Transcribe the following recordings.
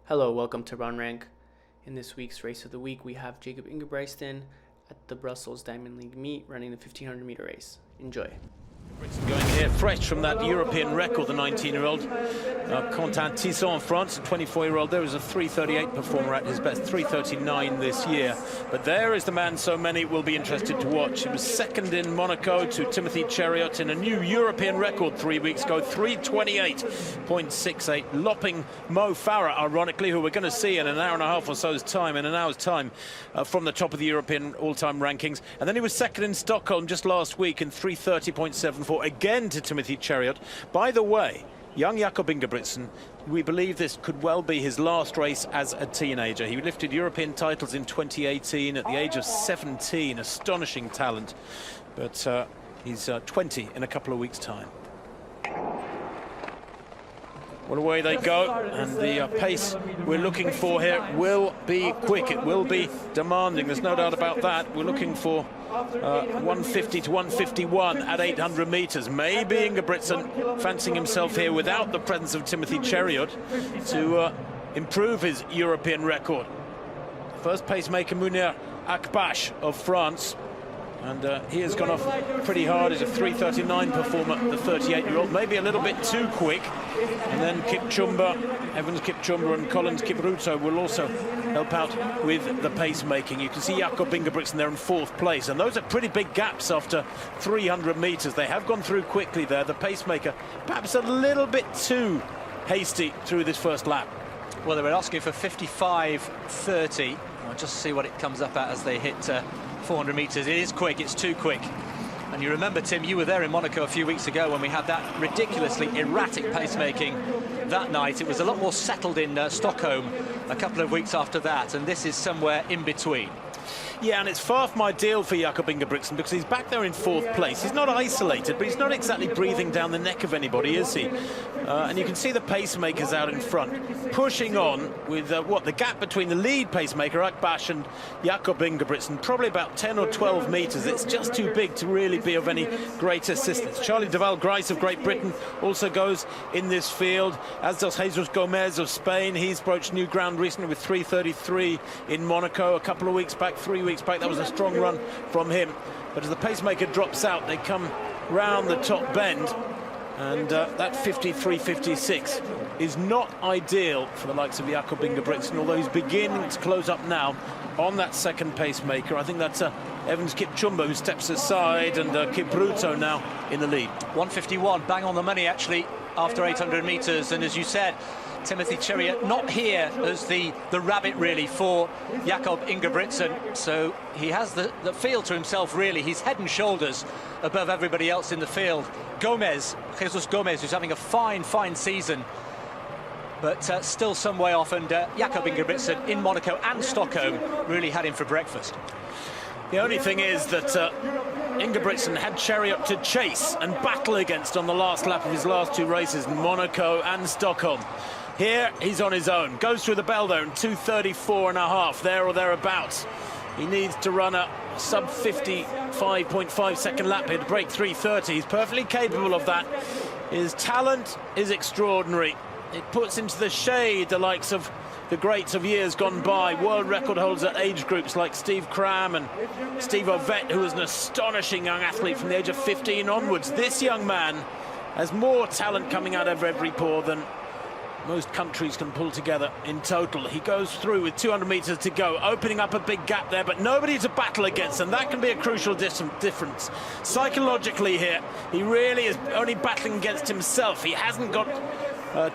Hello, welcome to Run Rank. In this week's race of the week, we have Jakob Ingebrigtsen at the Brussels Diamond League meet running the 1500 meter race. Enjoy. Going here fresh from that European record, the 19-year-old Quentin Tison in France, the 24-year-old. There was a 3:38 performer at his best, 3:39 this year. But there is the man so many will be interested to watch. He was second in Monaco to Timothy Cheruiyot in a new European record 3 weeks ago, 3:28.68, lopping Mo Farah, ironically, who we're going to see in an hour and a half or so's time, in an hour's time, from the top of the European all-time rankings. And then he was second in Stockholm just last week in 3:30.74. Again to Timothy Cheruiyot. By the way, young Jakob Ingebrigtsen, we believe this could well be his last race as a teenager. He lifted European titles in 2018 at the age of 17. Astonishing talent. But he's 20 in a couple of weeks' time. Well, away they go, and the pace we're looking for here will be quick. It will be demanding. There's no doubt about that. We're looking for 150 to 151 at 800 meters. Maybe Ingebrigtsen fancying himself here without the presence of Timothy Cheruiyot to improve his European record. First pacemaker Munir Akbash of France. And he has gone off pretty hard. He's a 3:39 performer, the 38-year-old. Maybe a little bit too quick. And then Evans Kipchumba and Collins Kipruto will also help out with the pacemaking. You can see Jakob Ingebrigtsen there in fourth place. And those are pretty big gaps after 300 meters. They have gone through quickly there. The pacemaker perhaps a little bit too hasty through this first lap. Well, they were asking for 55.30. I'll just see what it comes up at as they hit 400 meters. It is quick, it's too quick. And you remember, Tim, you were there in Monaco a few weeks ago when we had that ridiculously erratic pacemaking that night. It was a lot more settled in Stockholm a couple of weeks after that, and this is somewhere in between. Yeah, and it's far from ideal for Jakob Ingebrigtsen because he's back there in fourth place. He's not isolated, but he's not exactly breathing down the neck of anybody, is he? And you can see the pacemakers out in front, pushing on with, the gap between the lead pacemaker, Akbash, and Jakob Ingebrigtsen, probably about 10 or 12 meters. It's just too big to really be of any great assistance. Charlie de Valgrice of Great Britain also goes in this field, as does Jesus Gomez of Spain. He's broached new ground recently with 3:33 in Monaco a couple of weeks back, 3 weeks back. That was a strong run from him. But as the pacemaker drops out, they come round the top bend, and that 53.56 is not ideal for the likes of Jakob Ingebrigtsen, although he's beginning to close up now on that second pacemaker. I think that's Evans Kipchumba who steps aside, and Kipruto now in the lead. 151, bang on the money actually after 800 meters, and as you said, Timothy Cheruiyot not here as the rabbit really for Jakob Ingebrigtsen, so he has the field to himself really. He's head and shoulders above everybody else in the field. Jesus Gomez, who's having a fine season, but still some way off, and Jakob Ingebrigtsen in Monaco and Stockholm really had him for breakfast. The only thing is that Ingebrigtsen had Cheruiyot to chase and battle against on the last lap of his last two races in Monaco and Stockholm. Here he's on his own, goes through the bell there in 2:34.5, there or thereabouts. He needs to run a sub 55.5 second lap here to break 3:30. He's perfectly capable of that. His talent is extraordinary. It puts into the shade the likes of the greats of years gone by, world record holders at age groups like Steve Cram and Steve Ovett, who was an astonishing young athlete from the age of 15 onwards. This young man has more talent coming out of every pore than most countries can pull together in total. He goes through with 200 meters to go, opening up a big gap there, but nobody to battle against, and that can be a crucial difference. Psychologically here, he really is only battling against himself. He hasn't got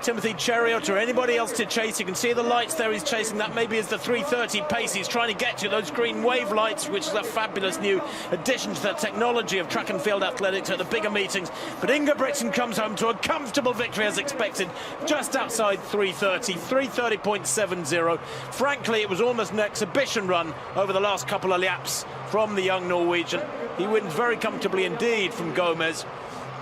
Timothy Cheruiyot or anybody else to chase. You can see the lights there he's chasing. That maybe is the 3:30 pace he's trying to get to, those green wave lights, which is a fabulous new addition to the technology of track and field athletics at the bigger meetings. But Ingebrigtsen comes home to a comfortable victory as expected, just outside 3:30, 3:30.70. Frankly, it was almost an exhibition run over the last couple of laps from the young Norwegian. He wins very comfortably indeed from Gomez.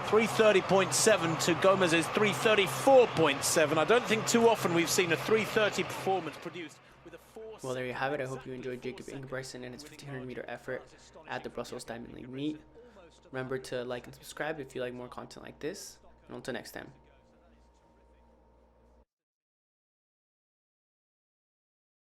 3:30.7 to Gomez's 3:34.7. I don't think too often we've seen a 3:30 performance produced with a force. Well, there you have it. I hope you enjoyed Jakob Ingebrigtsen and his 1500 meter effort at the Brussels Diamond League meet. Remember to like and subscribe if you like more content like this. And until next time.